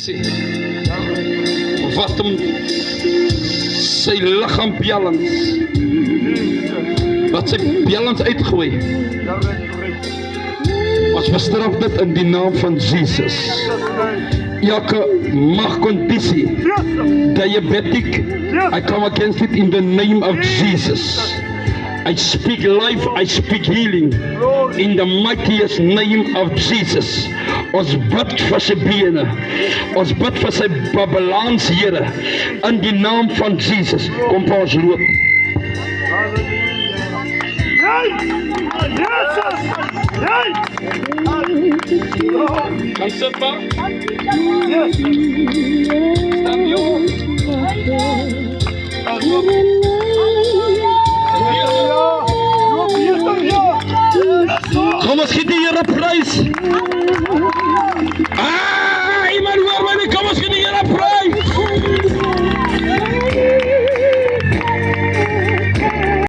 sê, wat hom sy liggaam bjellings, wat sy bjellings uitgooi, ons bestraf dit in die naam van Jesus. Elke magkondisie, diabetic, I come against it in the name of Jesus. I speak life, I speak healing in the mightiest name of Jesus. Ons bid vir sy bene, ons bid vir sy balans, Here, in die naam van Jesus. Kom vir ons loop. Kan sit maar. Staan jy op? Kom ons gee die Here prys.